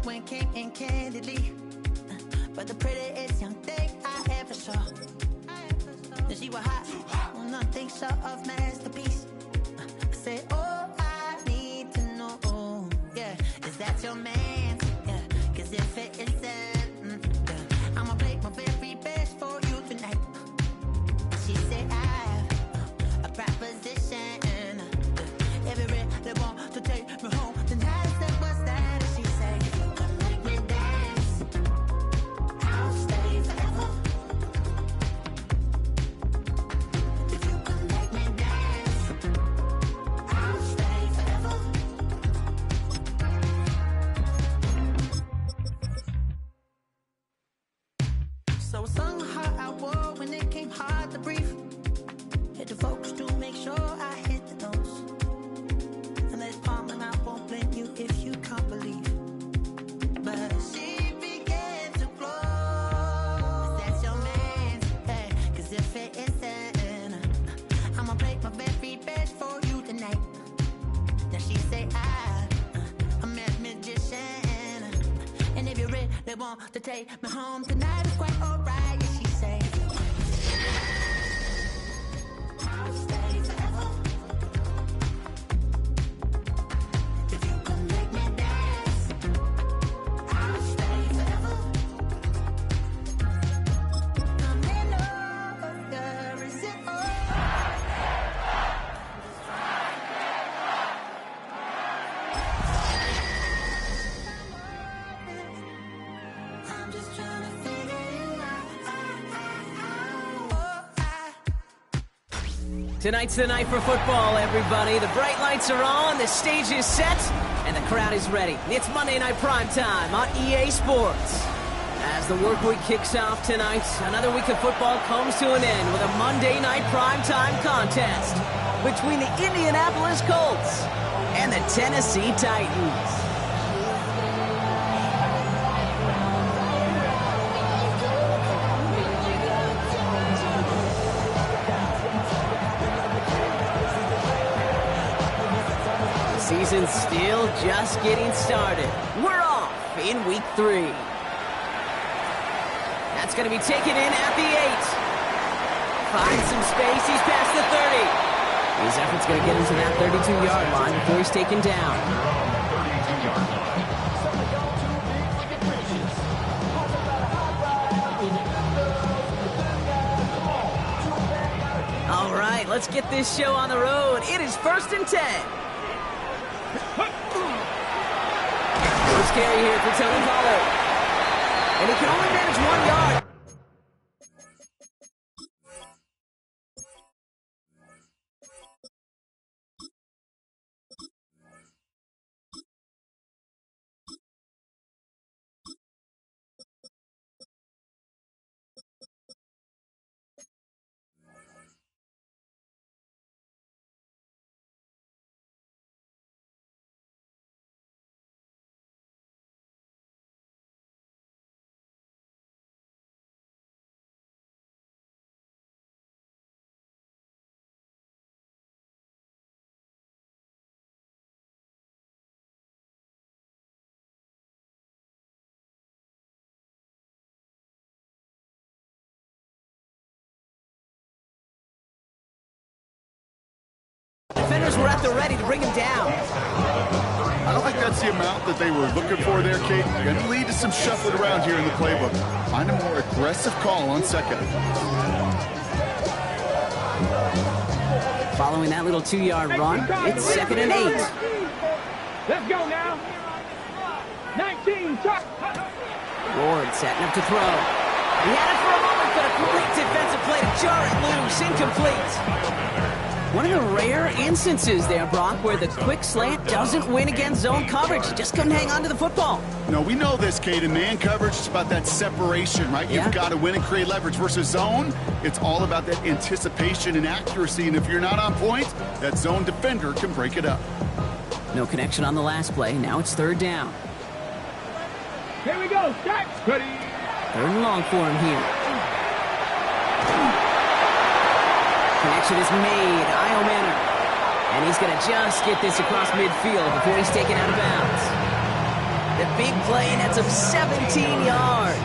when came in candidly, but the prettiest young thing I ever saw. She was hot, nothing short of masterpiece. I said, oh, I need to know, yeah, is that your man? Yeah, cause if it isn't, yeah, I'ma play my very best for you tonight. She said, I have a proposition. Every really want to take me home tonight. I said, what's that? She said, if you can make me dance, I'll stay forever. If you can make me dance, I'll stay forever. So I sung how I wore when it came hard to breathe. Hit the focus to make sure I hit the notes. And there's palm and I won't blame you if you can't believe. But she began to flow. That's your man, hey, cause if it isn't, I'ma play my very best for you tonight. Now she say I'm a magician, and if you really want to take me home tonight, it's quite alright. Yeah, she say I'll stay forever. If you can make me dance, I'll stay forever. I'm in love, is it all? I'm just trying to figure you out. Tonight's the night for football, everybody. The bright lights are on, the stage is set, and the crowd is ready. It's Monday Night Primetime on EA Sports. As the work week kicks off tonight, another week of football comes to an end with a Monday Night Primetime contest between the Indianapolis Colts and the Tennessee Titans. Season's still just getting started. We're off in week 3. That's going to be taken in at the 8. Finds some space. He's past the 30. His effort's going to get him to that 32-yard line before he's taken down. All right, let's get this show on the road. It is 1st and 10. First carry here for Tony Pollard. And he can only manage 1 yard. Defenders were at the ready to bring him down. I don't think that's the amount that they were looking for there, Kate. Going to lead to some shuffling around here in the playbook. Find a more aggressive call on second. Following that little 2-yard run, it's 2nd and 8. Let's go now. 19, touch. Ward setting up to throw. He had it for a moment, but a great defensive play to jar it loose. Incomplete. One of the rare instances there, Brock, where the quick slant doesn't win against zone coverage. You just couldn't hang on to the football. No, we know this, Kate. In man coverage, it's about that separation, right? Yeah. You've got to win and create leverage versus zone. It's all about that anticipation and accuracy, and if you're not on point, that zone defender can break it up. No connection on the last play. Now it's 3rd down. Here we go. Start. Ready. 3rd and long for him here. Connection is made. Io Manor. And he's going to just get this across midfield before he's taken out of bounds. The that big play nets up 17 yards.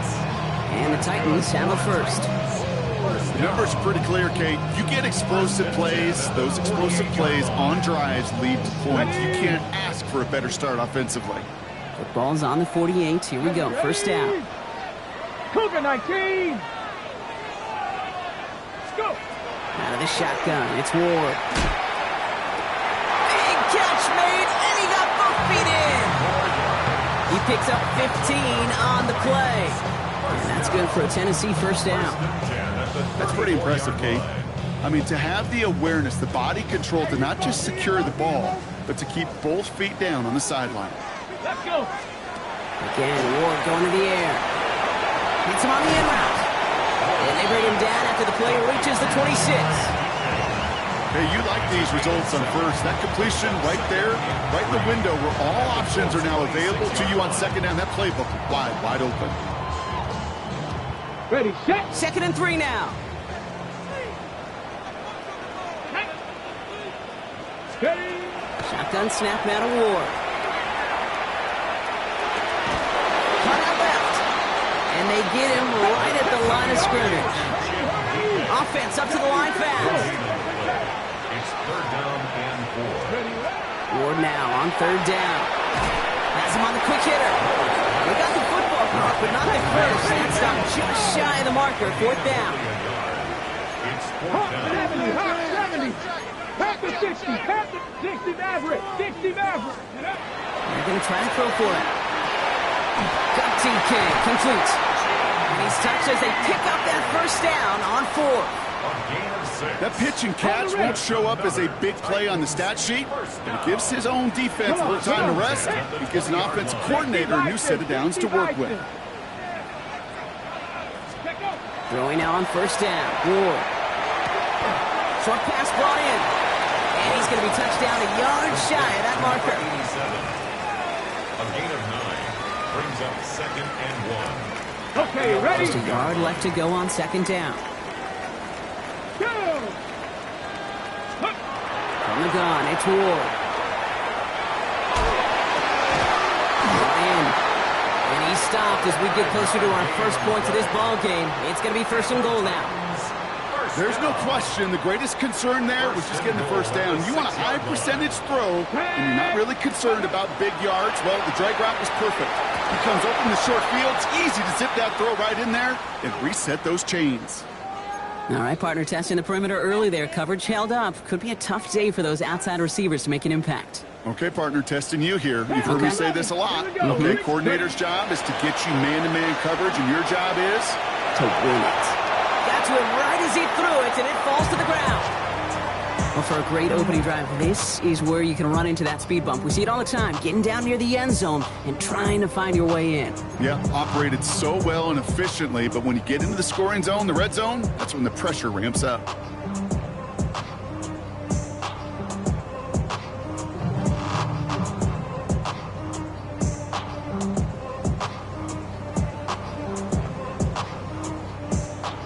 And the Titans have a first. The numbers are pretty clear, Kate. You get explosive plays. Those explosive plays on drives lead to points. You can't ask for a better start offensively. Football's on the 48. Here we go. First down. Cougar 19. Let's go. Out of the shotgun. It's Ward. Big catch made, and he got both feet in. He picks up 15 on the play. And that's good for a Tennessee first down. That's pretty impressive, Kate. I mean, to have the awareness, the body control to not just secure the ball, but to keep both feet down on the sideline. Let's go. Again, Ward going to the air. Hits him on the in route. And they bring him down after the play reaches the 26. Hey, you like these results on first. That completion right there, right in the window where all options are now available to you on second down. That playbook wide open. Ready, set. 2nd and 3 now. Steady. Shotgun snap out of Ward. Cut out left. And they get him right at the line of scrimmage. Offense up to the line fast. It's 3rd down and 4. Ward now on 3rd down. Has him on the quick hitter. We got the football mark, but not the first. That stop just shy of the marker. 4th down. It's 4th Hawk down. 70. Hawk 70. Pack the 60. Pack the 60 Maverick. 60 Maverick. They're going to try and throw for it. Got TK. Complete. And he's touched as they pick up that first down on 4th. A gain of 6. That pitch and catch won't show up as a big play on the stat sheet, but it gives his own defense a little time to rest. It gives an offensive coordinator a new set of downs to work with. Throwing now on 1st down. Ward. Short pass brought in. And he's going to be touched down a yard shy of that marker. 87. A gain of 9 brings up 2nd and 1. Okay, ready. Just a yard left to go on 2nd down. Go. From the gun, it's Ward. Brought in. And he's stopped as we get closer to our first points of this ball game. It's going to be 1st and goal now. There's no question the greatest concern there was just getting the first down. You want a high percentage throw, and you're not really concerned about big yards. Well, the drag route was perfect. He comes open the short field. It's easy to zip that throw right in there and reset those chains. All right, partner, testing the perimeter early there. Coverage held up. Could be a tough day for those outside receivers to make an impact. Okay, partner, testing you here. You've heard me say this a lot. Okay, coordinator's job is to get you man-to-man coverage, and your job is To win it. Got to him right as he threw it, and it falls to the ground. Well, for a great opening drive, this is where you can run into that speed bump. We see it all the time, getting down near the end zone and trying to find your way in. Yeah, operated so well and efficiently, but when you get into the scoring zone, the red zone, that's when the pressure ramps up.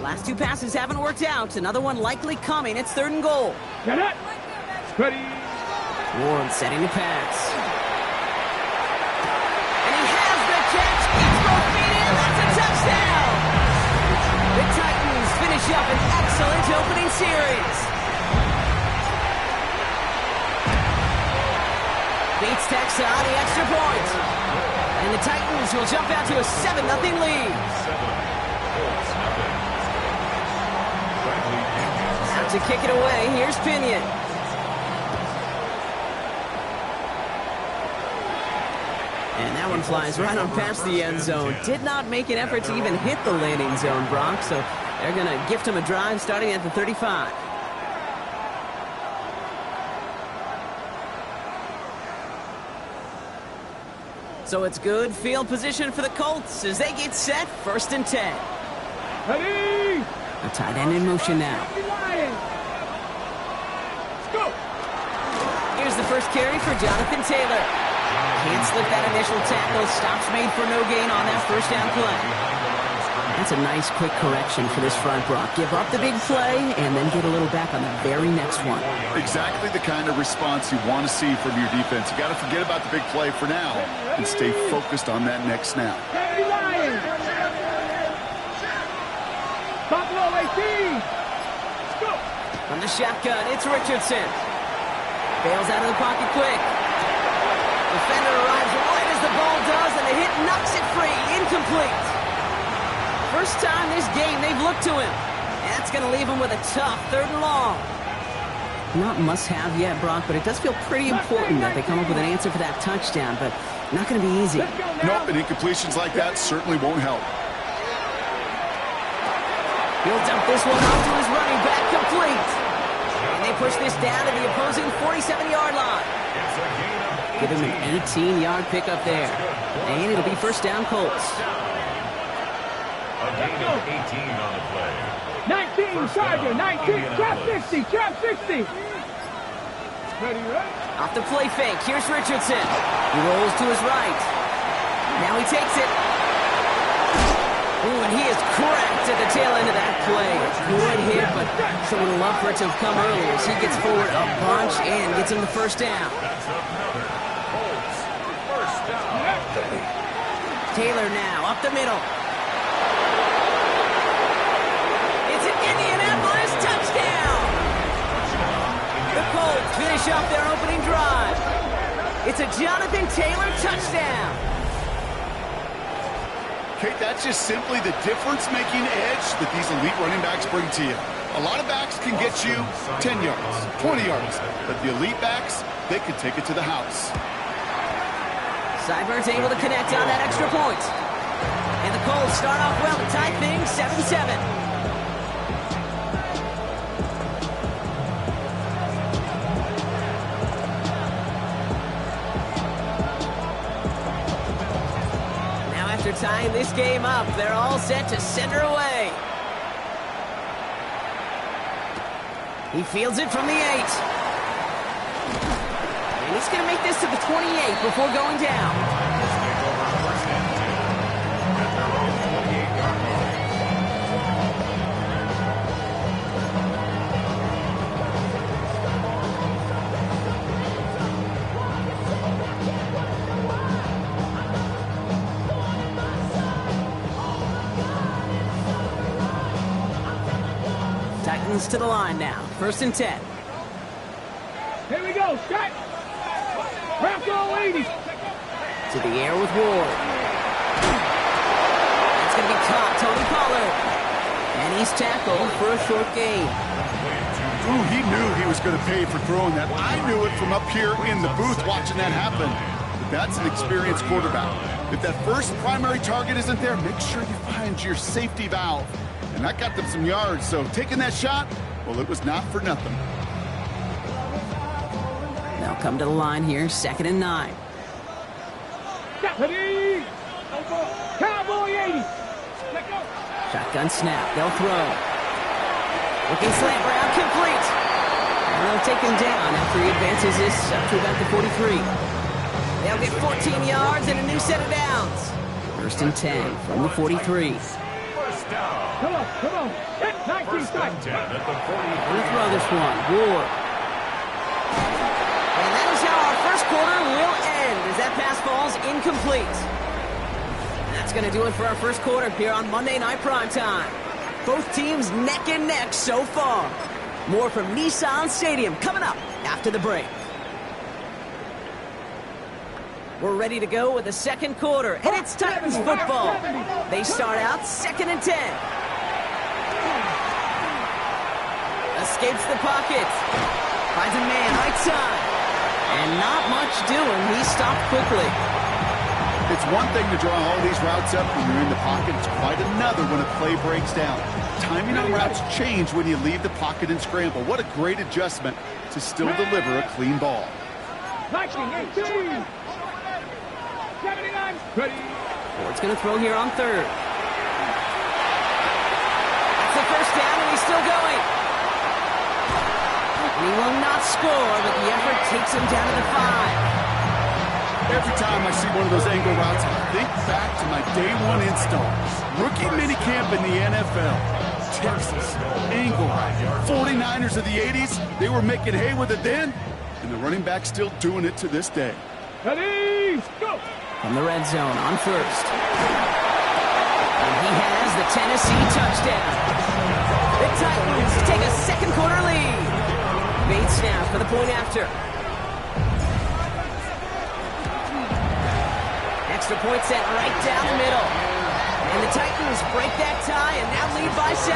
Last 2 passes haven't worked out. Another one likely coming. It's 3rd and goal. Get it. Ready. Ward setting the pass. And he has the catch. Keeps both feet in. That's a touchdown. The Titans finish up an excellent opening series. Beats Texas on the extra point. And the Titans will jump out to a 7-0 lead. Out to kick it away. Here's Pinion. And that one flies right on past the end zone. Did not make an effort to even hit the landing zone, Brock. So they're going to gift him a drive starting at the 35. So it's good field position for the Colts as they get set 1st and 10. Ready. A tight end in motion now. Let's go. Here's the first carry for Jonathan Taylor. Can't slip that initial tackle. Stops made for no gain on that first down play. That's a nice quick correction for this front, Brock. Give up the big play and then get a little back on the very next one. Exactly the kind of response you want to see from your defense. You got to forget about the big play for now and stay focused on that next snap. Buffalo 18. From the shotgun, it's Richardson. Bails out of the pocket quick. Defender arrives right as the ball does, and the hit knocks it free. Incomplete. First time this game they've looked to him. That's going to leave him with a tough 3rd and long. Not must-have yet, Brock, but it does feel pretty important that they come up with an answer for that touchdown, but not going to be easy. Nope, and incompletions like that certainly won't help. He'll dump this one off to his running back, complete. And they push this down to the opposing 47-yard line. Give him an 18-yard pickup there. And it'll be first down, Colts. A gain of 18 on the play. 19, Charger, 19, trap 60, trap 60. Ready, right? Off the play fake, here's Richardson. He rolls to his right. Now he takes it. Ooh, and he is cracked at the tail end of that play. Good hit, but sure would love for it to have come earlier as he gets forward a bunch and gets him the first down. That's another Colts first down. Taylor now, up the middle. It's an Indianapolis touchdown! The Colts finish up their opening drive. It's a Jonathan Taylor touchdown. Kate, that's just simply the difference-making edge that these elite running backs bring to you. A lot of backs can get you 10 yards, 20 yards, but the elite backs, they can take it to the house. Seibert's able to connect on that extra point. And the Colts start off well to tie things 7-7. After tying this game up, they're all set to send her away. He fields it from the 8. And he's going to make this to the 28 before going down. Titans to the line now. 1st and 10. Here we go, Scott. Bronco 80. To the air with Ward. That's going to be caught. Tony Pollard. And he's tackled for a short gain. Ooh, he knew he was going to pay for throwing that. I knew it from up here in the booth watching that happen. But that's an experienced quarterback. If that first primary target isn't there, make sure you find your safety valve. And that got them some yards, so taking that shot, well, it was not for nothing. They'll come to the line here, 2nd and 9. Cowboy 80. Shotgun snap, they'll throw. Looking slant route, complete. And they'll take him down after he advances this up to about the 43. They'll get 14 yards and a new set of downs. 1st and 10 from the 43. Come on. 19 seconds. Gonna throw this one. Ward. And that is how our first quarter will end as that pass falls incomplete. That's going to do it for our first quarter here on Monday Night Primetime. Both teams neck and neck so far. More from Nissan Stadium coming up after the break. We're ready to go with the second quarter, and it's Titans football. They start out 2nd and 10. Escapes the pocket. Finds a man right side. And not much doing. He stopped quickly. It's one thing to draw all these routes up when you're in the pocket. It's quite another when a play breaks down. Timing on routes change when you leave the pocket and scramble. What a great adjustment to still deliver a clean ball. 19, 79. Ready. Ford's going to throw here on 3rd. That's the first down, and he's still going. And he will not score, but the effort takes him down to the 5. Every time I see one of those angle routes, I think back to my day one install. Rookie minicamp in the NFL. Texas, angle route. 49ers of the 80s, they were making hay with it then, and the running back's still doing it to this day. Ready, go! From the red zone on first. And he has the Tennessee touchdown. The Titans take a second quarter lead. Bates now for the point after. Extra point set right down the middle. And the Titans break that tie and now lead by 7.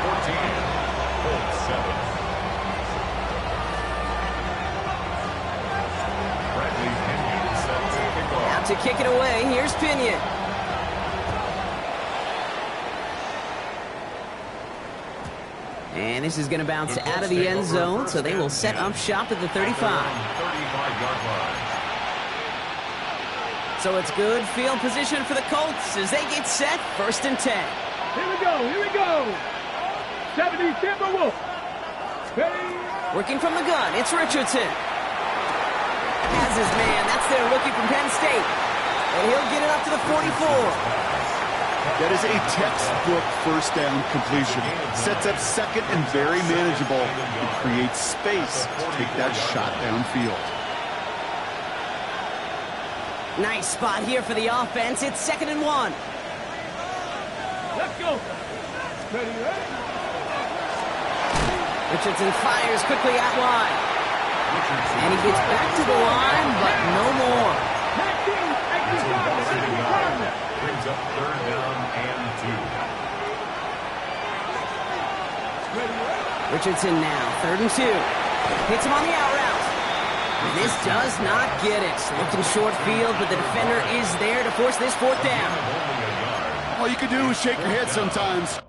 14-7. Out to kick it away, here's Pinion. And this is going to bounce out of the end zone, so they will set up shop at the 35. 35-yard line. So it's good field position for the Colts as they get set, 1st and 10. Here we go. 70 Timberwolves. Ready? Working from the gun, it's Richardson. Has his man, that's their rookie from Penn State. And he'll get it up to the 44. That is a textbook first down completion. Sets up second and very manageable. It creates space to take that shot downfield. Nice spot here for the offense. It's 2nd and 1. Let's go. Ready? Richardson fires quickly out wide. And he gets back to the line, but no more. Brings up 3rd down and 2. Richardson now, 3rd and 2. Hits him on the out route. And this does not get it. Looking short field, but the defender is there to force this 4th down. All you can do is shake your head sometimes.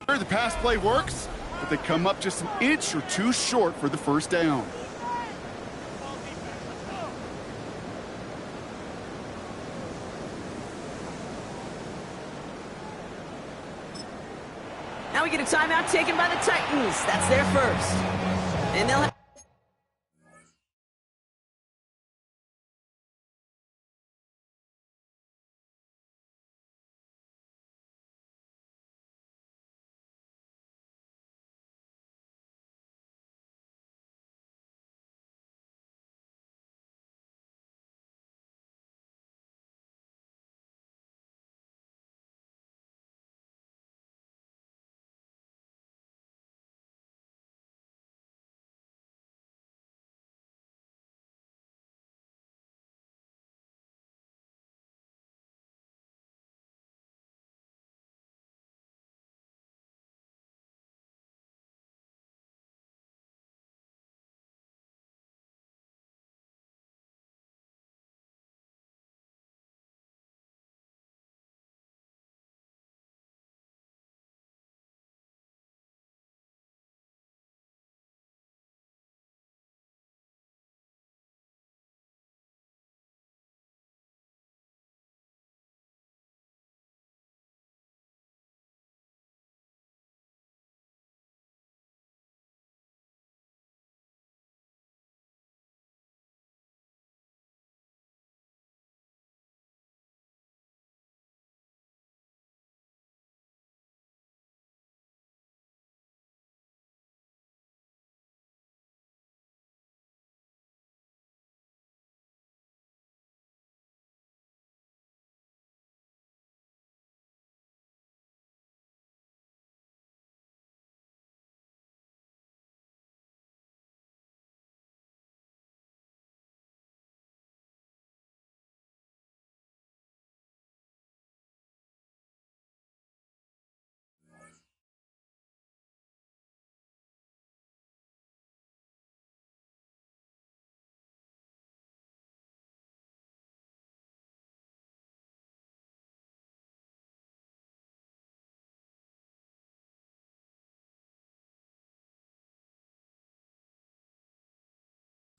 The pass play works, but they come up just an inch or two short for the 1st down. Now we get a timeout taken by the Titans. That's their 1st. And they'll have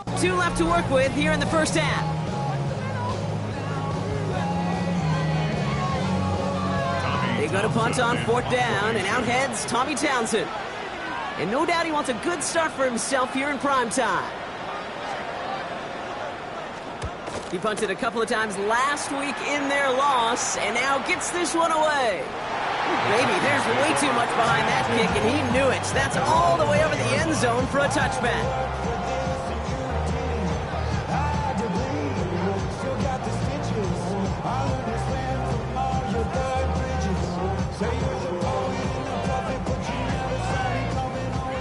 2 left to work with here in the first half. They go to punt on 4th down, and out heads Tommy Townsend. And no doubt he wants a good start for himself here in prime time. He punted a couple of times last week in their loss, and now gets this one away. Maybe there's way too much behind that kick, and he knew it. That's all the way over the end zone for a touchback.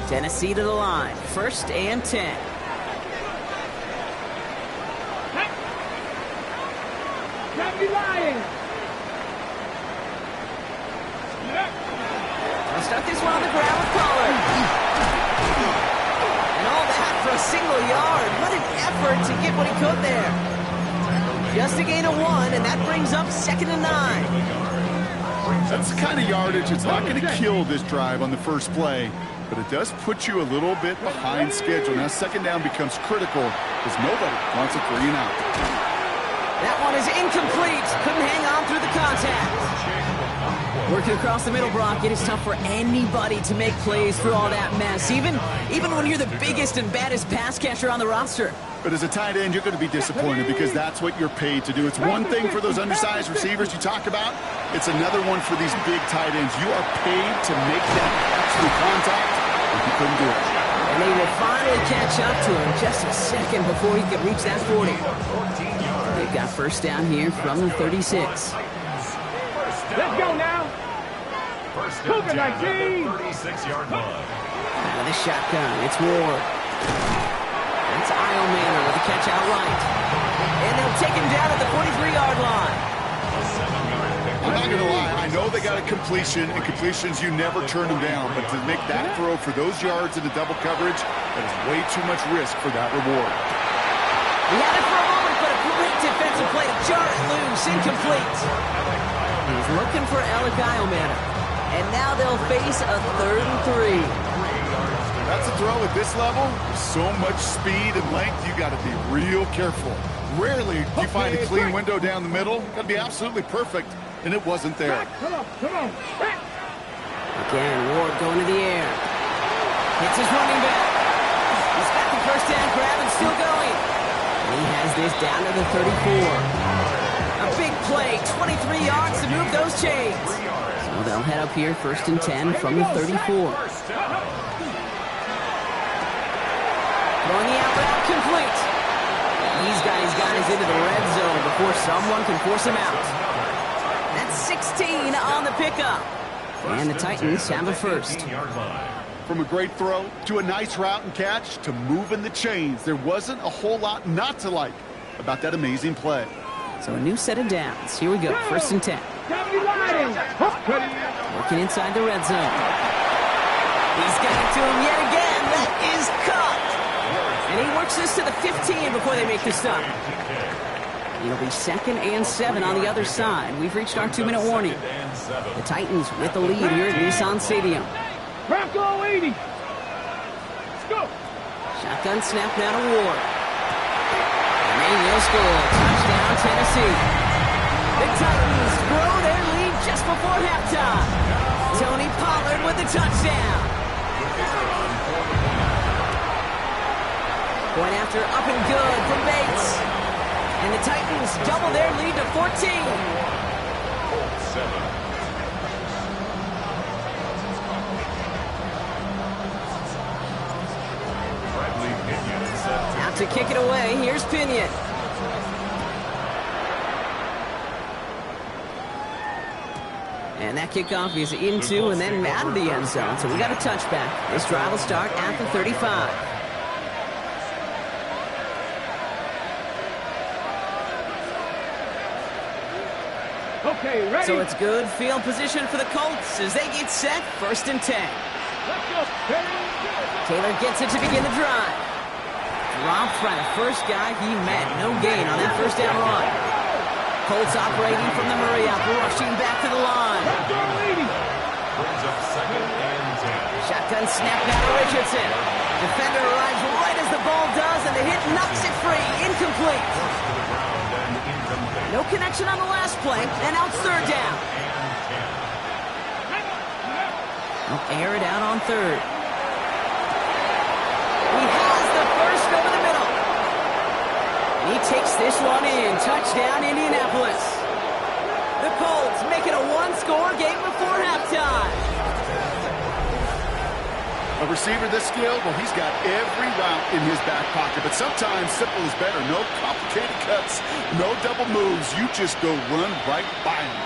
Tennessee to the line. 1st and 10. I'll start this one on the ground with Pollard. And all that for a single yard. What an effort to get what he could there. Just a gain of 1, and that brings up 2nd and 9. That's the kind of yardage. It's not going to kill this drive on the first play, but it does put you a little bit behind schedule. Now 2nd down becomes critical because nobody wants a 3 and out. That one is incomplete. Couldn't hang on through the contact. Working across the middle, Brock, it is tough for anybody to make plays through all that mess, even when you're the biggest and baddest pass catcher on the roster. But as a tight end, you're going to be disappointed because that's what you're paid to do. It's one thing for those undersized receivers you talk about. It's another one for these big tight ends. You are paid to make that actual contact, and you couldn't do it. And they will finally catch up to him just a second before he could reach that 40. They've got 1st down here from the 36. Let's go now. First down at the 36-yard line. With a shotgun, it's Ward. That's Eilman with a catch out right. And they'll take him down at the 43-yard line. I'm not going to lie. I know they got a completion, and completions, you never turn them down. But to make that throw for those yards in the double coverage, that is way too much risk for that reward. He had it for a moment, but a great defensive play to jar it loose. Incomplete. He's looking for Alec Eilman. And now they'll face a 3rd and 3. That's a throw at this level. So much speed and length, you got to be real careful. Rarely do you find a clean window down the middle. Got to be absolutely perfect, and it wasn't there. Come on. Again, Ward going to the air. Hits his running back. He's got the 1st down grab and still going. And he has this down to the 34. A big play, 23 yards to move those chains. So they'll head up here 1st and 10 from the 34. Throwing the out route complete. These guys got us into the red zone before someone can force him out. That's 16 on the pickup. And the Titans have a 1st. From a great throw to a nice route and catch to moving the chains, there wasn't a whole lot not to like about that amazing play. So a new set of downs. Here we go, 1st and 10. Working inside the red zone. He's got it to him yet again. That is cut. And he works this to the 15 before they make the stop. It'll be 2nd and 7 on the other side. We've reached our 2-minute warning. The Titans with the lead here at Nissan Stadium. Bronco 80. Let's go. Shotgun snap now to Ward. And they will score. Touchdown, Tennessee. The Titans grow their lead just before halftime. Tony Pollard with the touchdown. Going after up and good from Bates. And the Titans double their lead to 14. Out to kick it away, here's Pinion. And that kickoff is into and then out of the end zone. So we got a touchback. This drive will start at the 35. Okay, ready? So it's good field position for the Colts as they get set, 1st and 10. Let's go. Taylor gets it to begin the drive. Dropped by the first guy he met. No gain on that 1st down run. Colts operating from the Murray out, rushing back to the line. Brings up 2nd and 10. Shotgun snap now to Richardson. Defender arrives right as the ball does, and the hit incomplete. No connection on the last play, and now it's third down. They'll air it out on third. He has the first over the middle. And he takes this one in. Touchdown, Indianapolis. The Colts make it a one-score game before halftime. A receiver this skilled, well, he's got every route in his back pocket, but sometimes simple is better. No complicated cuts, no double moves. You just go run right by him.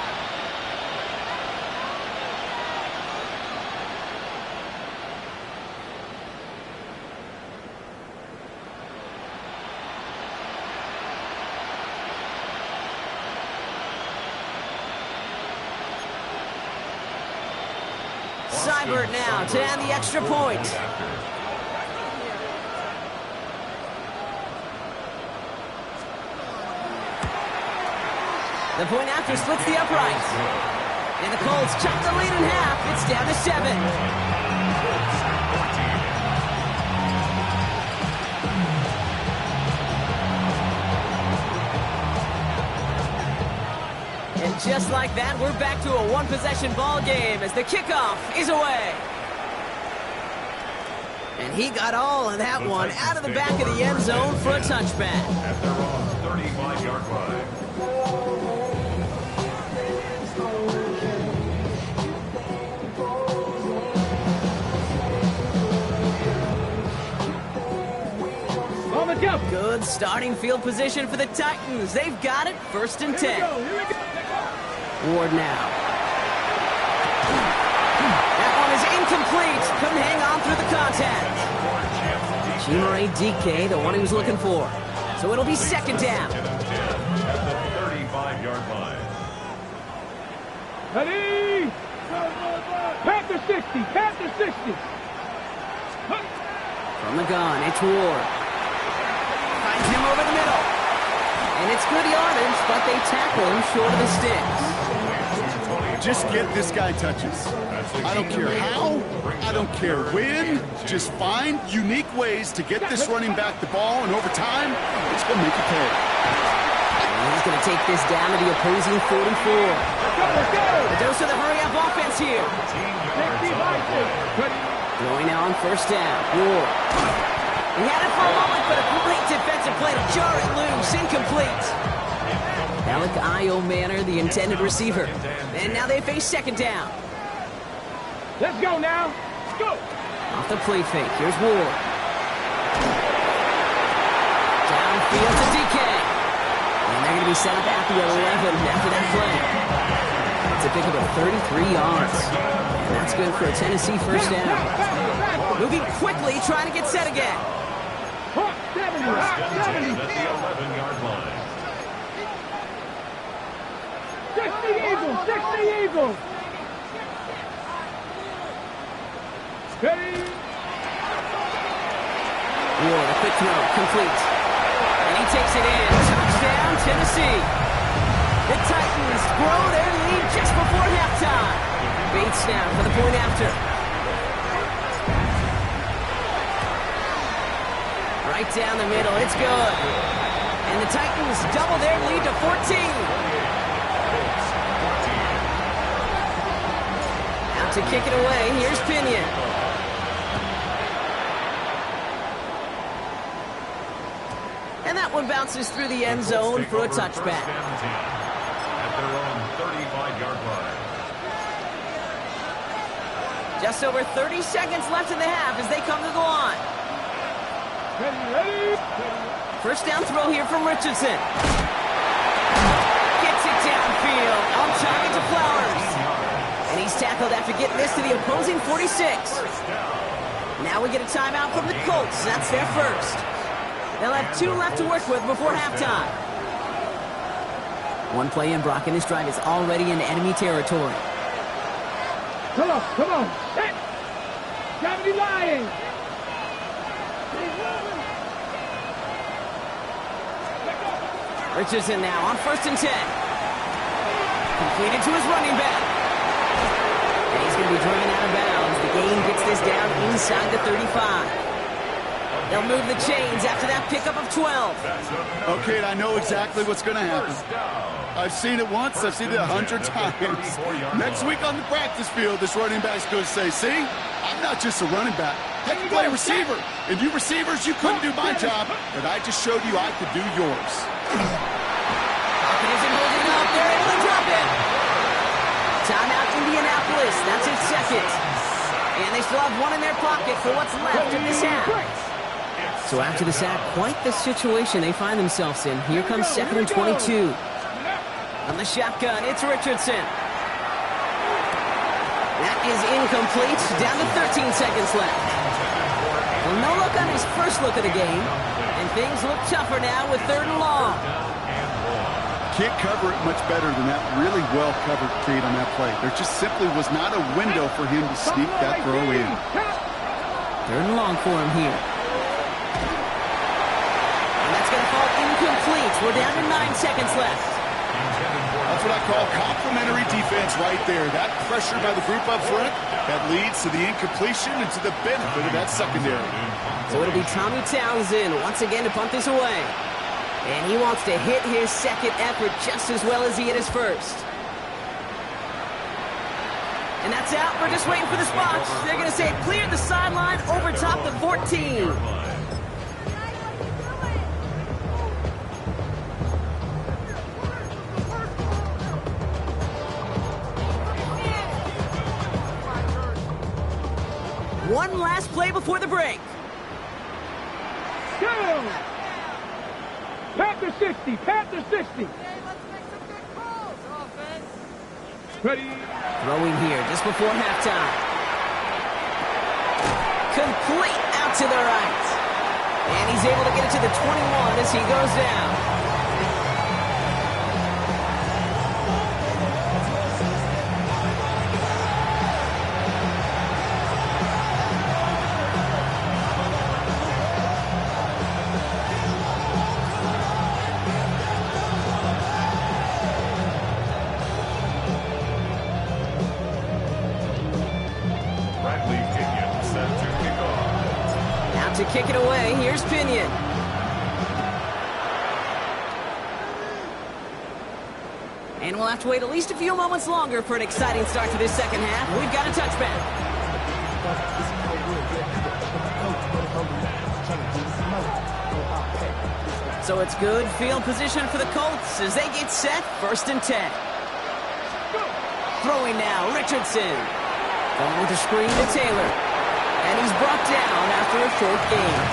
Seibert now to add the extra point. The point after splits the uprights. And the Colts chop the lead in half. It's down to 7. And just like that, we're back to a one-possession ball game as the kickoff is away. And he got all of that one out of the back of the end zone for a touchback. At their own 35-yard line. Good starting field position for the Titans. They've got it, 1st and 10. Ward now. That one is incomplete. Couldn't hang on through the contact. Chimere DK, the one he was looking for. So it'll be 2nd down. At the 35-yard line. Ready? Panther 60, Panther 60. From the gun, it's Ward. Finds him over the middle. And it's good yardage, but they tackle him short of the sticks. Just get this guy touches. I don't care how, I don't care when. Just find unique ways to get this running back the ball, and over time, it's going to make you pay. And he's going to take this down to the opposing 44. A dose of the hurry-up offense here. Going now on 1st down. Ward. He had it for a moment, but a great defensive play to jar it loose. Incomplete. Alec Io Manor, the intended receiver. And now they face 2nd down. Let's go now. Let's go. Off the play fake. Here's Ward. Downfield to DK. And they're going to be set up at the 11 after that play. It's a pickup of 33 yards. And that's good for a Tennessee 1st down. Moving quickly, trying to get set again. 70. At the 11-yard line. 60 Eagles, 60 Eagles. Ready? Ward, a quick throw, complete. And he takes it in. Touchdown, Tennessee. The Titans grow their lead just before halftime. Bates now for the point after. Right down the middle, it's good. And the Titans double their lead to 14. Out to kick it away, here's Pinion. And that one bounces through the end zone for a touchback. At their own 35-yard line. Just over 30 seconds left in the half as they come to the line. Ready? 1st down throw here from Richardson. Gets it downfield. On target to Flowers. And he's tackled after getting this to the opposing 46. Now we get a timeout from the Colts. That's their first. They'll have 2 left to work with before halftime. One play in, Brock, and this drive is already in enemy territory. Come on. Set. 70 Lions. Richardson now on 1st and 10. Completed to his running back. And he's going to be driven out of bounds. The gain gets this down inside the 35. They'll move the chains after that pickup of 12. 12. Okay, and I know exactly what's going to happen. I've seen it once. I've seen it 100 times. Next week on the practice field, this running back's going to say, see, I'm not just a running back. I can play receiver. And you receivers, you couldn't do my job, but I just showed you I could do yours. Pocket isn't holding up. They're able to drop it. Timeout, Indianapolis. That's its second. And they still have one in their pocket for what's left of this half. So after the sack, quite the situation they find themselves in. Here comes 2nd and 22. On the shotgun, it's Richardson. That is incomplete. Down to 13 seconds left. Well, no look on his first look of the game. And things look tougher now with 3rd and long. Can't cover it much better than that really well-covered Kate on that play. There just simply was not a window for him to sneak that throw in. 3rd and long for him here. And that's going to fall incomplete. We're down to 9 seconds left. That's what I call complimentary defense right there. That pressure by the group up front, that leads to the incompletion and to the benefit of that secondary. So it'll be Tommy Townsend once again to punt this away. And he wants to hit his second effort just as well as he hit his first. And that's out. We're just waiting for the spot. They're going to say clear the sideline over top the 14. One last play before the break. Go! Panther 60, Panther 60. Ready? Throwing here just before halftime. Complete out to the right. And he's able to get it to the 21 as he goes down. To kick it away, here's Pinion. And we'll have to wait at least a few moments longer for an exciting start to this second half. We've got a touchback. So it's good field position for the Colts as they get set, 1st and 10. Throwing now, Richardson. Going with a screen to Taylor. And he's brought down after a short game.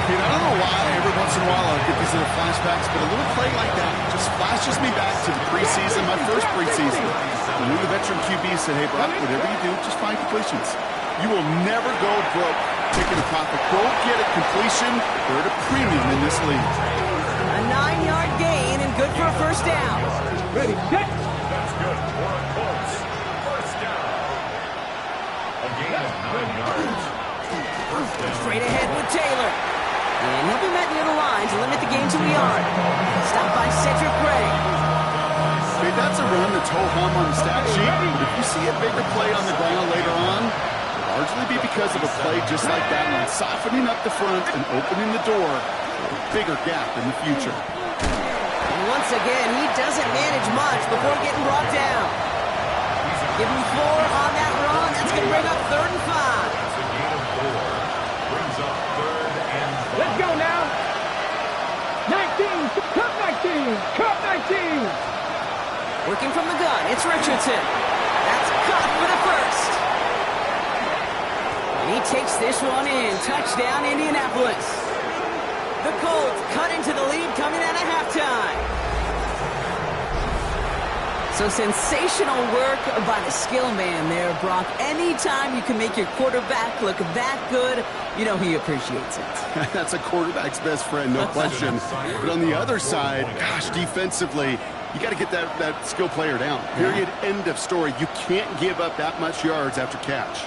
I don't know why every once in a while I get these little flashbacks, but a little play like that just flashes me back to the preseason, my first preseason. When the veteran QB said, hey, Brock, whatever you do, just find completions. You will never go broke taking a profit. Go get a completion. They're at a premium in this league. A 9-yard gain and good for a first down. Ready, set. That's good for a Colts. First down. A gain of 9 yards. First down. Straight ahead with Taylor. And he'll be met near the line to limit the gain to a yard. Stopped by Cedric Gray. Okay, that's a run that's ho-hum on the stat sheet, but if you see a bigger play on the ground later on, it'll largely be because of a play just like that one, softening up the front and opening the door for a bigger gap in the future. And once again, he doesn't manage much before getting brought down. Give him 4 on that run. That's going to bring up 3rd and 5. That's a gain of 4. Brings up 3rd and 5. Let's go now. 19, cut 19, cut 19. Working from the gun, it's Richardson. That's caught for the first. And he takes this one in. Touchdown, Indianapolis. The Colts cut into the lead coming out of halftime. So sensational work by the skill man there, Brock. Anytime you can make your quarterback look that good, you know he appreciates it. That's a quarterback's best friend, no question. But on the other side, gosh, defensively, you got to get that skill player down. Period, end of story. You can't give up that much yards after catch.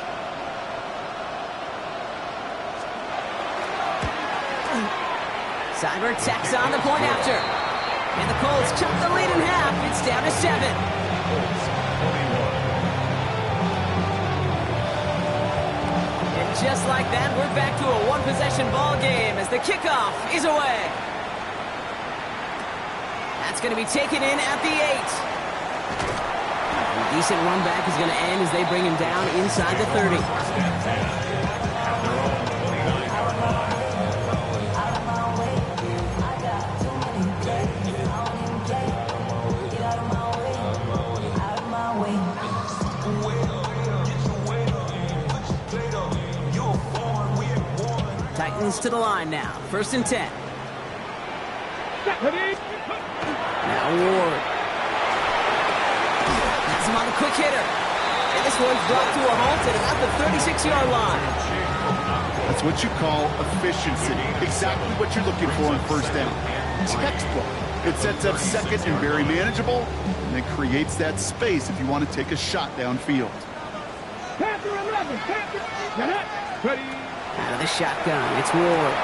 Cyber tacks on the point after. And the Colts cut the lead in half. It's down to 7. Colts 21. And just like that, we're back to a one-possession ball game as the kickoff is away. That's going to be taken in at the 8. A decent run back is going to end as they bring him down inside the 30. Titans to the line now. 1st and 10. Now Ward. That's him on the quick hitter. And this one's brought to a halt at about the 36-yard line. That's what you call efficiency. Exactly what you're looking for on 1st down. Textbook. It sets up 2nd and very manageable, and then creates that space if you want to take a shot downfield. Panther 11, Panther. Ready. Out of the shotgun, it's Ward.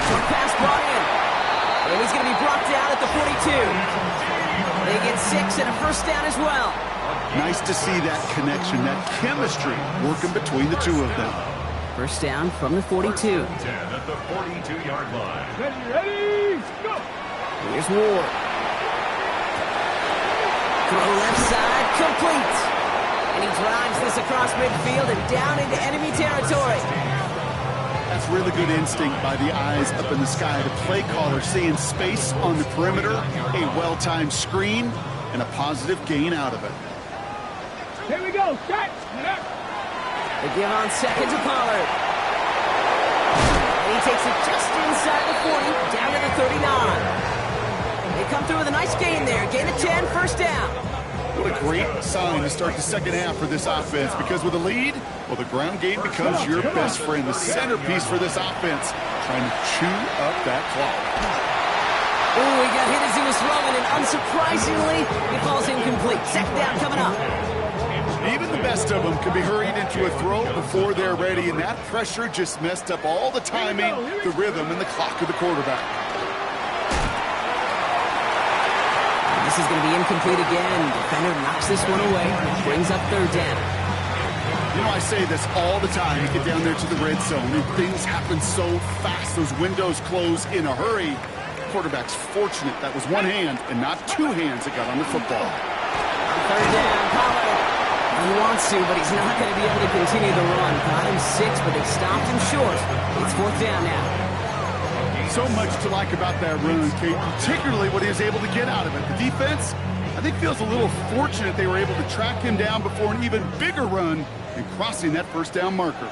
Short pass brought in. And he's going to be brought down at the 42. They get 6 and a 1st down as well. Nice to see that connection, that chemistry working between the two of them. 1st down from the 42. 10 at the 42-yard line. Ready, go! Here's Ward. Throw left side, complete. And he drives this across midfield and down into enemy territory. That's really good instinct by the eyes up in the sky. The play caller seeing space on the perimeter, a well-timed screen, and a positive gain out of it. Here we go, set. They give on 2nd to Pollard. And he takes it just inside the 40, down to the 39. They come through with a nice gain there. Gain of 10, 1st down. What a great sign to start the 2nd half for this offense, because with a lead, well, the ground game becomes your best friend, the centerpiece for this offense, trying to chew up that clock. Oh, he got hit as he was throwing, and unsurprisingly, he falls incomplete. 2nd down coming up. Even the best of them can be hurried into a throw before they're ready, and that pressure just messed up all the timing, the rhythm, and the clock of the quarterback. This is going to be incomplete again. Defender knocks this one away. Brings up 3rd down. You know, I say this all the time. You get down there to the red zone, and things happen so fast. Those windows close in a hurry. Quarterback's fortunate that was one hand and not 2 hands that got on the football. 3rd down, Pollard. He wants to, but he's not going to be able to continue the run. Got him 6, but they stopped him short. It's 4th down now. So much to like about that run, Kate, particularly what he was able to get out of it. The defense, I think, feels a little fortunate they were able to track him down before an even bigger run and crossing that 1st down marker.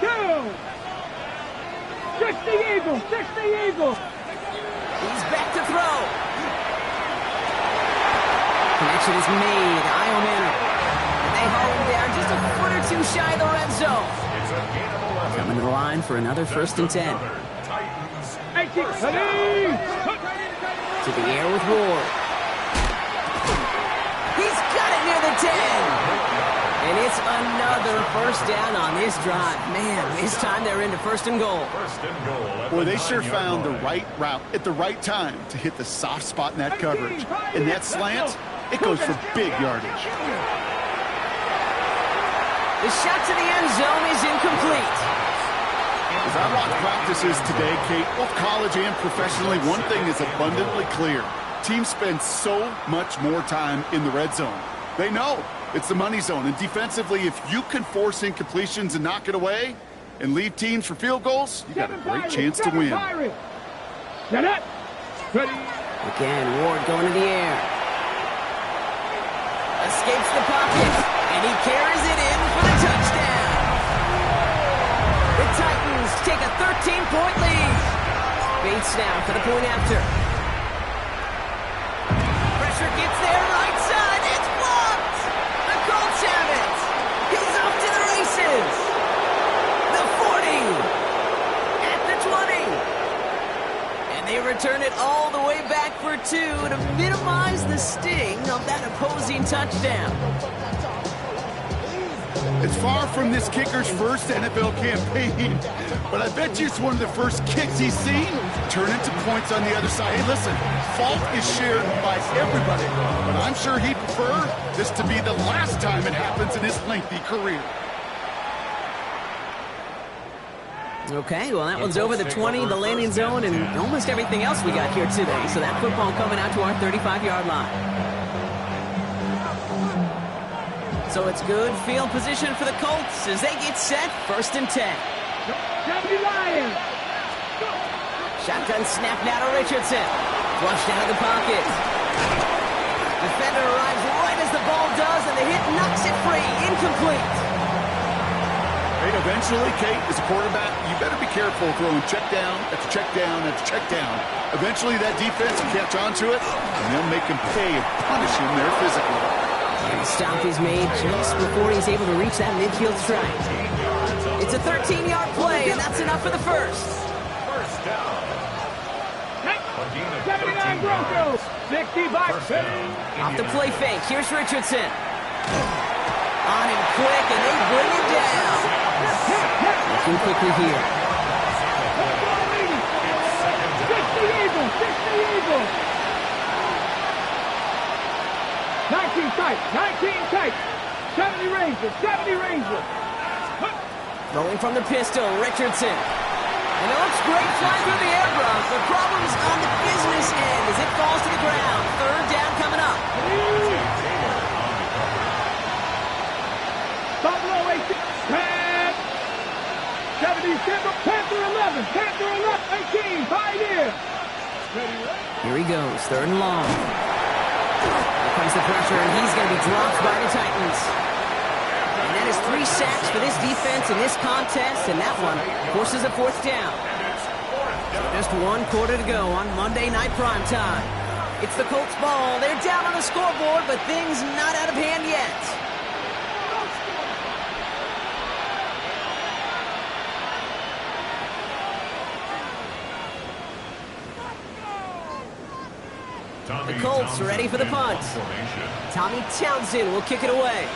2. 60 Eagle, 60 Eagle. He's back to throw. Connection is made. Io Manor. And they haul him down just a foot or 2 shy of the red zone. Coming to the line for another 1st and 10. To the air with Ward. He's got it near the 10. And it's another 1st down on this drive. Man, this time they're into 1st and goal. Boy, they sure found the right route at the right time to hit the soft spot in that coverage. And that slant, it goes for big yardage. The shot to the end zone is incomplete. As I watch practices today, Kate, both college and professionally, one thing is abundantly clear. Teams spend so much more time in the red zone. They know it's the money zone. And defensively, if you can force incompletions and knock it away and leave teams for field goals, you got a great chance to win. Again, Ward going to the air. Escapes the pocket, and he carries it in for the touchdown. The Titans take a 13-point lead. Bates now for the point after. Pressure gets there, right side. It's blocked. The Colts have it. He's off to the races. The 40. At the 20. And they return it all the way back for 2 to minimize the sting of that opposing touchdown. It's far from this kicker's first NFL campaign, but I bet you it's one of the first kicks he's seen turn into points on the other side. Hey, listen, fault is shared by everybody, but I'm sure he'd prefer this to be the last time it happens in his lengthy career. Okay, well, that one's over the 20, the landing zone, and almost everything else we got here today. So that football coming out to our 35-yard line. So it's good field position for the Colts as they get set, 1st and 10. Shotgun snap now to Richardson. Flushed out of the pocket. Defender arrives right as the ball does, and the hit knocks it free. Incomplete. Hey, eventually, Kate, as a quarterback, you better be careful throwing check down after check down after check down. Eventually, that defense will catch on to it, and they'll make him pay and punish him there physically. And the stop is made just before he's able to reach that midfield strike. It's a 13-yard play, and that's enough for the first. First down. 79 Broncos. 65. Off the play fake. Here's Richardson. On him quick, and they bring him down. Looking quickly here. 60 Eagles. 60 Eagles. 19 tight. 19 tight. 70 Rangers. 70 Rangers. Rolling from the pistol, Richardson. And it looks great flying through the air, Brock, but problems on the business end as it falls to the ground. 3rd down coming up. Buffalo 18. 77. Panther 11. Panther 11. 18. 5 years. Here he goes, 3rd and long. Here comes the pressure, and he's going to be dropped by the Titans. And that is 3 sacks for this defense in this contest, and that one forces a 4th down. Just 1 quarter to go on Monday Night Primetime. It's the Colts ball. They're down on the scoreboard, but things not out of hand yet. The Colts are ready for the punt. Tommy Townsend will kick it away.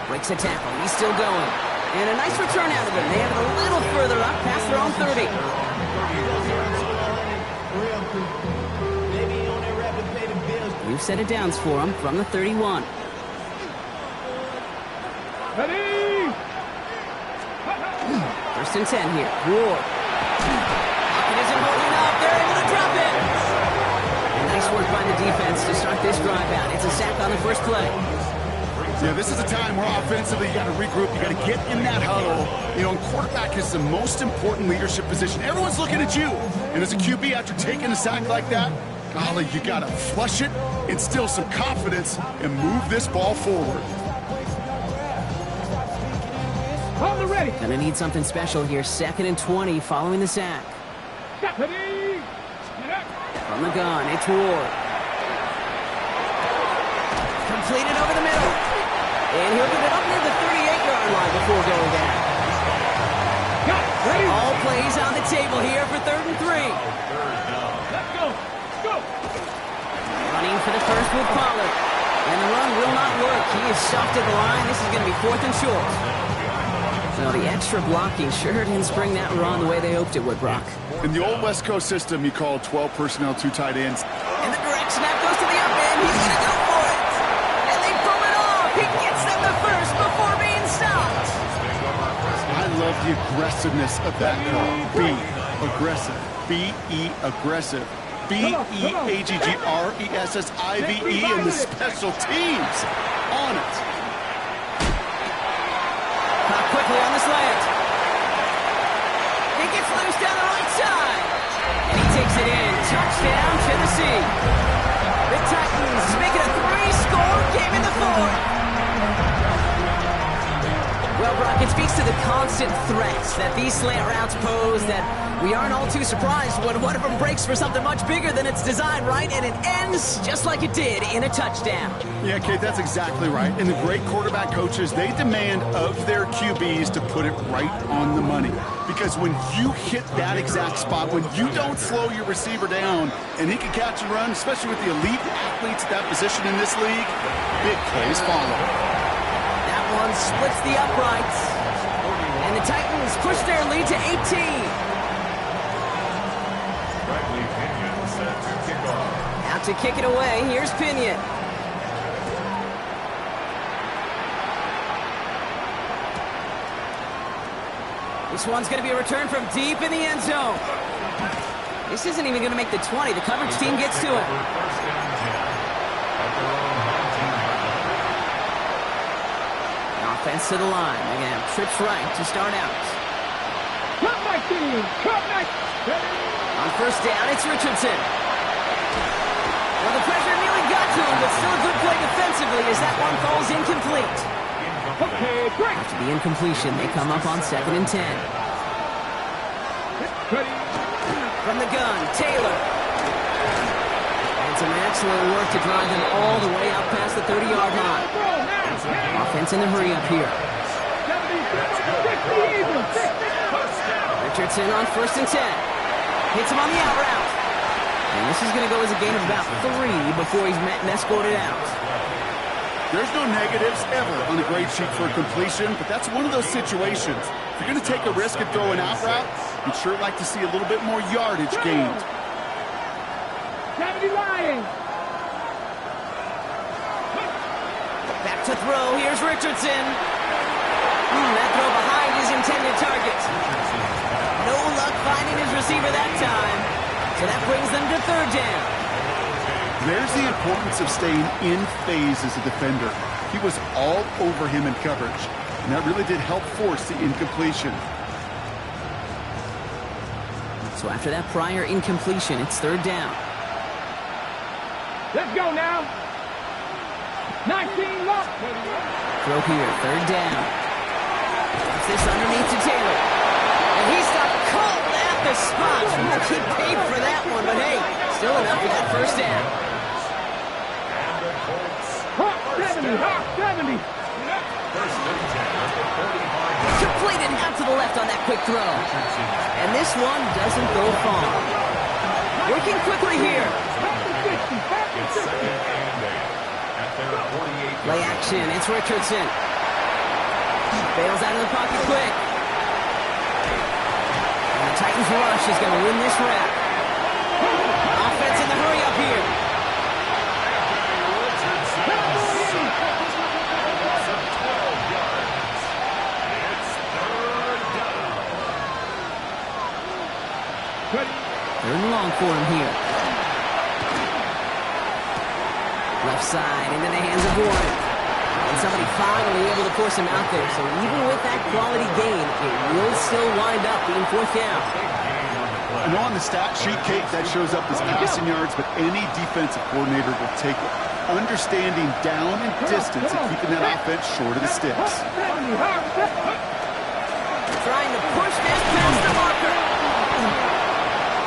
Breaks a tackle. He's still going. And a nice return out of him. They have it a little further up past their own 30. We've set it downs for him from the 31. Ready. 1st and 10 here. Ward. Pocket isn't holding up. They're able to drop it. And nice work by the defense to start this drive out. It's a sack on the first play. Yeah, this is a time where offensively you got to regroup. You got to get in that huddle. You know, and quarterback is the most important leadership position. Everyone's looking at you. And as a QB, after taking a sack like that, golly, you got to flush it, instill some confidence, and move this ball forward. Hold it ready. Gonna need something special here. 2nd and 20 following the sack. Ready. From the gun, it's Ward. Completed over the middle. And he'll get it up near the 38-yard line before going down. All plays on the table here for 3rd and 3. Let's go. Let's go. Running for the first with Pollard. And the run will not work. He is stuffed at the line. This is going to be 4th and short. Well, the extra blocking sure didn't spring that run the way they hoped it would, Brock. In the old West Coast system, you call 12 personnel, 2 tight ends. And the direct snap goes to the up end. He's going to go for it. And they pull it off. He gets them the first before being stopped. I love the aggressiveness of that call. Be aggressive. B-E aggressive. B-E-A-G-G-R-E-S-S-I-V-E and the special teams on it. Caught quickly on the slant. He gets loose down the right side. And he takes it in. Touchdown, Tennessee. The Titans make it a 3-score game in the 4th. Well, Brock, it speaks to the constant threats that these slant routes pose that we aren't all too surprised when one of them breaks for something much bigger than its design, right? And it ends just like it did in a touchdown. Yeah, Kate, that's exactly right. And the great quarterback coaches, they demand of their QBs to put it right on the money. Because when you hit that exact spot, when you don't slow your receiver down and he can catch and run, especially with the elite athletes at that position in this league, big plays follow. That one splits the uprights. And the Titans push their lead to 18. About to kick it away. Here's Pinion. This one's going to be a return from deep in the end zone. This isn't even going to make the 20. The coverage team gets to it. Offense to the line. They're going to have trips right to start out. Cut my team! Cut my... On first down, it's Richardson. Well, the pressure nearly got to him, but still a good play defensively as that one falls incomplete. Okay, great. After the incompletion, they come up on 2nd and 10. Ready. From the gun, Taylor. And some excellent work to drive them all the way out past the 30-yard line. Offense in the hurry up here. 60 even. Richardson on 1st and 10. Hits him on the out route. And this is going to go as a gain of about 3 before he's met and escorted out. There's no negatives ever on the grade sheet for a completion, but that's one of those situations. If you're going to take a risk and throw an out route, you'd sure like to see a little bit more yardage gained. 70 Lions. Back to throw. Here's Richardson. That throw behind his intended target. No luck finding his receiver that time. So that brings them to 3rd down. There's the importance of staying in phase as a defender. He was all over him in coverage, and that really did help force the incompletion. So after that prior incompletion, it's 3rd down. Let's go now. 19 left. Throw here, 3rd down. Puts this underneath to Taylor. And he stopped cold at the spot. He paid for that one, but hey, still enough for that 1st down. Hawk 70, Hawk 70. Completed out to the left on that quick throw. And this one doesn't go far. Working quickly here. Play action, it's Richardson. Bails out of the pocket quick. And the Titans rush is going to win this rep. Offense in the hurry up here. Third and long for him here. Left side into the hands of Warren. And somebody finally able to force him out there. So even with that quality gain, it will still wind up being 4th down. I know on the stat sheet, Kate, that shows up as passing yards, but any defensive coordinator will take it. Understanding down and distance and keeping that offense short of the sticks. Trying to push this past the marker.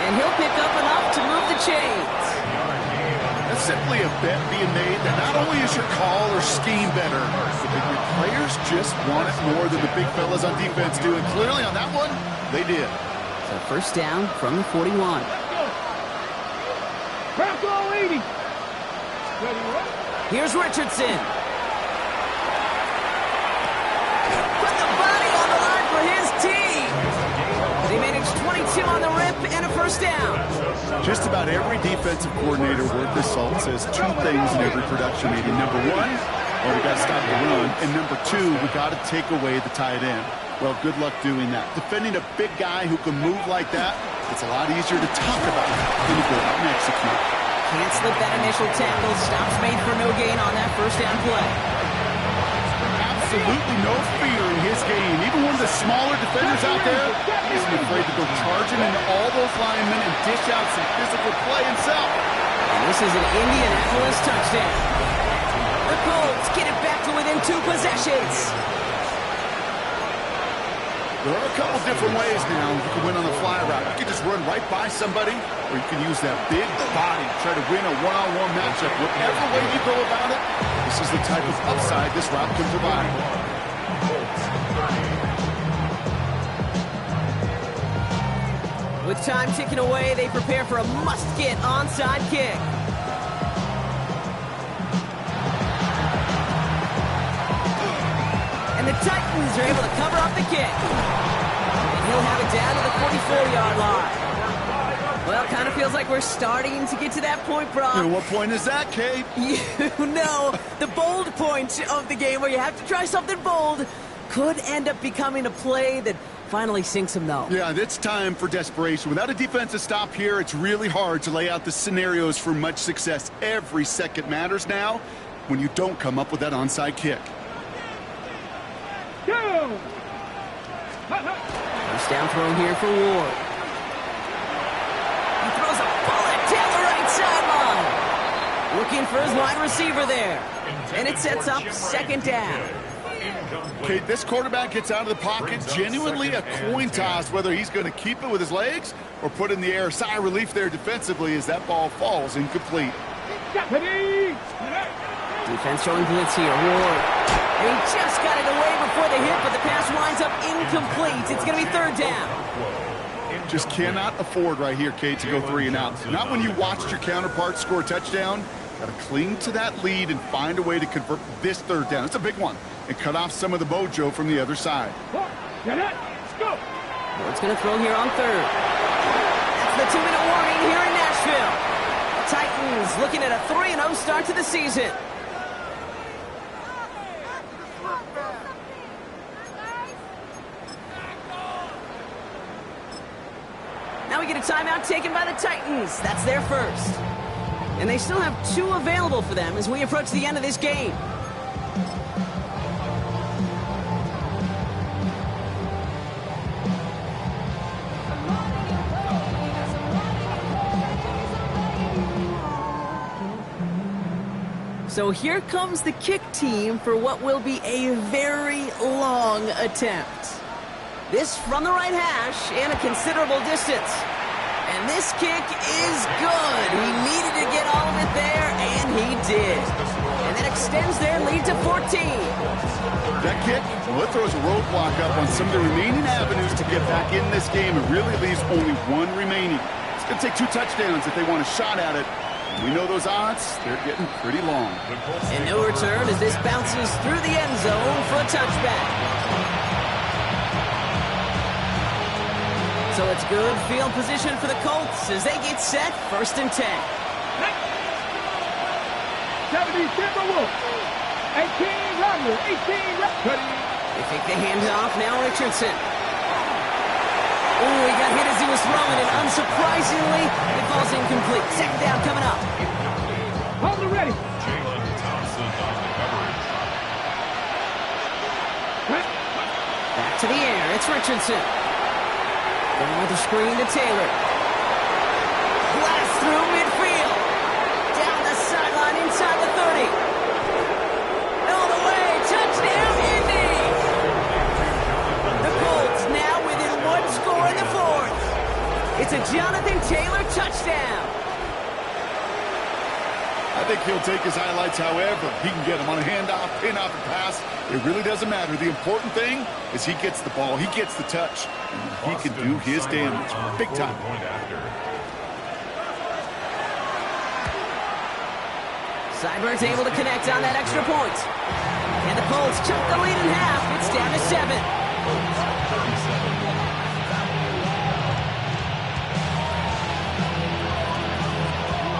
And he'll pick up enough to move the chains. That's simply a bet being made that not only is your call or scheme better, but that your players just want it more than the big fellas on defense do. And clearly on that one, they did. So 1st down from the 41. Bronco 80. Here's Richardson. Put the body on the line for his team. They managed 22 on the rip and a 1st down. Just about every defensive coordinator worth his salt says 2 things in every production meeting. Number 1, well, we got to stop the run. And number 2, we got to take away the tight end. Well, good luck doing that. Defending a big guy who can move like that, it's a lot easier to talk about than to go out and execute. Can't slip that initial tackle. Stops made for no gain on that 1st down play. Absolutely no fear in his game. Even one of the smaller defenders out there isn't afraid to go charging into all those linemen and dish out some physical play himself. And this is an Indianapolis touchdown. The Colts get it back to within 2 possessions. There are a couple different ways now you can win on the fly route. You can just run right by somebody, or you can use that big body to try to win a one-on-one matchup. Whatever way you go about it, this is the type of upside this route can provide. With time ticking away, they prepare for a must-get onside kick. And the Titans are able to cover up the kick. And he'll have it down to the 44-yard line. Well, kind of feels like we're starting to get to that point, Brock. And what point is that, Kate? You know, the bold point of the game where you have to try something bold could end up becoming a play that finally sinks him, though. Yeah, it's time for desperation. Without a defensive stop here, it's really hard to lay out the scenarios for much success. Every second matters now when you don't come up with that onside kick. Go! First down throw here for Ward. He throws a bullet down the right sideline. Looking for his wide receiver there. And it sets up second down. Okay, this quarterback gets out of the pocket, genuinely a coin toss whether he's going to keep it with his legs or put it in the air. Sigh of relief there defensively as that ball falls incomplete. Defense showing blitz here. Ward. And he just got it away before the hit, but the pass winds up incomplete. It's going to be third down. Just cannot afford right here, Kate, to go 3 and out. Not when you watched your counterpart score a touchdown. Got to cling to that lead and find a way to convert this third down. It's a big one. And cut off some of the mojo from the other side. Let's go. Ward's going to throw here on third. That's the 2-minute warning here in Nashville. The Titans looking at a 3-0 start to the season. Now we get a timeout taken by the Titans. That's their first. And they still have 2 available for them as we approach the end of this game. So here comes the kick team for what will be a very long attempt. This from the right hash and a considerable distance. And this kick is good. He needed to get all of it there, and he did. And that extends their lead to 14. That kick, well, it throws a roadblock up on some of the remaining avenues to get back in this game. It really leaves only 1 remaining. It's going to take 2 touchdowns if they want a shot at it. We know those odds, they're getting pretty long. And no return as this bounces through the end zone for a touchback. So it's good field position for the Colts as they get set, 1st and 10. 70 Timberwolves. 18 Romulus. 18 Romulus. They take the handoff, now Richardson. Ooh, he got hit as he was throwing it. Unsurprisingly, it falls incomplete. Second down coming up. Hold it ready. Jalen Thompson on the coverage. Back to the air. It's Richardson. Going with the screen to Taylor. Blast through midfield. Down the sideline inside the 30. All the way. Touchdown, Indy. The Colts now within 1 score in the 4th. It's a Jonathan Taylor touchdown. I think he'll take his highlights however he can get them on a handoff, pin-off, and pass. It really doesn't matter. The important thing is he gets the ball, he gets the touch, and he can do his damage. Big time. Seibert's able to connect on that extra point. And the Colts chunk the lead in half. It's down to 7.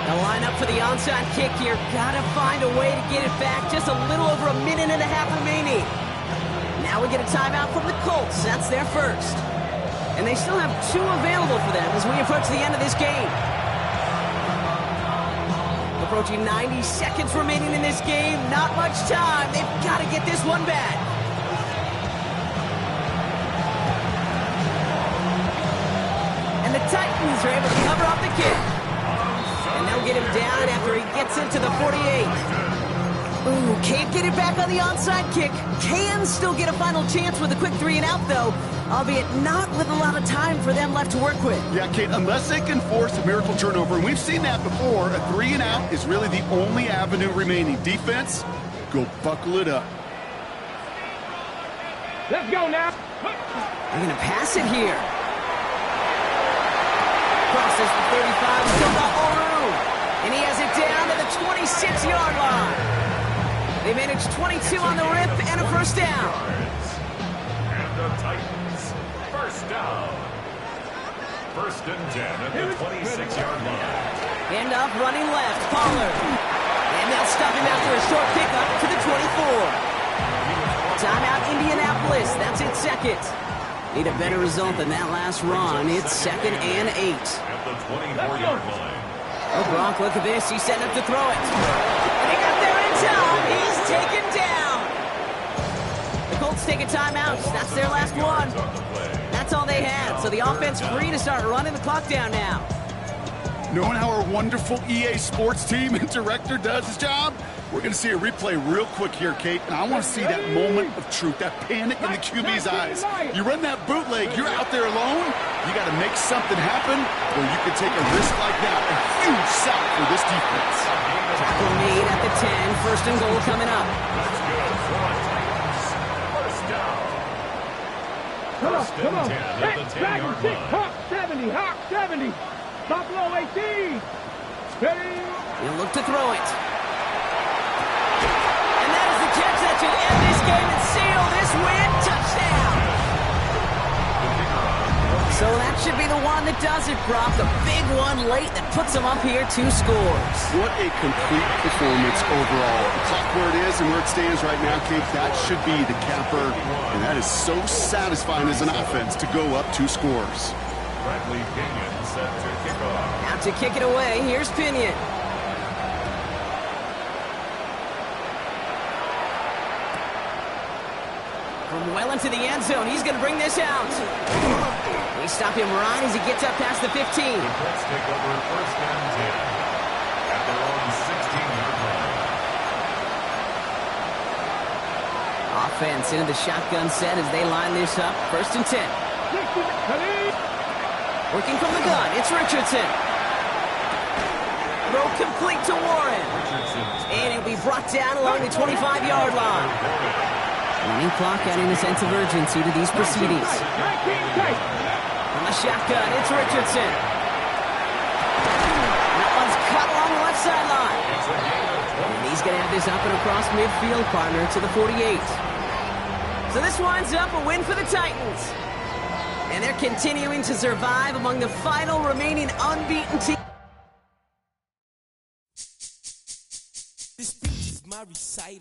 The lineup for the onside kick here. Gotta find a way to get it back. Just a little over a minute and a half remaining. Now we get a timeout from the Colts. That's their first. And they still have 2 available for them as we approach the end of this game. Approaching 90 seconds remaining in this game. Not much time. They've got to get this one back. And the Titans are able to cover off the kick. And they'll get him down after he gets into the 48. Ooh, can't get it back on the onside kick. Can still get a final chance with a quick 3 and out, though, albeit not with a lot of time for them left to work with. Yeah, Kate, unless they can force a miracle turnover, and we've seen that before, a 3 and out is really the only avenue remaining. Defense, go buckle it up. Let's go now. They're going to pass it here. Crosses the 35, still got more room. And he has it down to the 26-yard line. They managed 22 on the rip and a first down. And the Titans, first down. First and 10 at the 26-yard line. End up running left, Pollard. And they'll stop him after a short pickup to the 24. Timeout, Indianapolis. That's its second. Need a better result than that last run. It's 2nd and 8. At the 24-yard line. Oh, Gronk, look at this. He's setting up to throw it. And he got there in time. He's taken down. The Colts take a timeout. That's their last one. That's all they had. So the offense free to start running the clock down now. Knowing how our wonderful EA Sports team and director does his job, we're going to see a replay real quick here, Kate, and I want to see that moment of truth, that panic in the QB's eyes. You run that bootleg, you're out there alone, you got to make something happen, or you can take a risk like that. A huge sack for this defense. Tackle made at the 10, first and goal coming up. That's good for our Titans. First down. First and 10 at the 10-yard line. Hawk 70, Hawk 70. Buffalo 18. Steady. He'll look to throw it. And that is the catch that should end this game and seal this win. Touchdown. So that should be the one that does it, Brock. The big one late that puts them up here 2 scores. What a complete performance overall. The clock where it is and where it stands right now, Kate, that should be the capper. And that is so satisfying as an offense to go up 2 scores. Bradley Pinion set to kick off. Out to kick it away, here's Pinion. From well into the end zone, he's going to bring this out. We stop him right as he gets up past the 15. The Colts take over first and 10 at their own 16-yard line. Offense into the shotgun set as they line this up. First and 10. Working from the gun, it's Richardson. Throw complete to Warren. And it'll be brought down along the 25-yard line. Running clock adding a sense of urgency to these proceedings. From the shotgun, it's Richardson. That one's cut along the left sideline. And he's going to have this up and across midfield, partner, to the 48. So this winds up a win for the Titans. And they're continuing to survive among the final remaining unbeaten teams. This is my recital.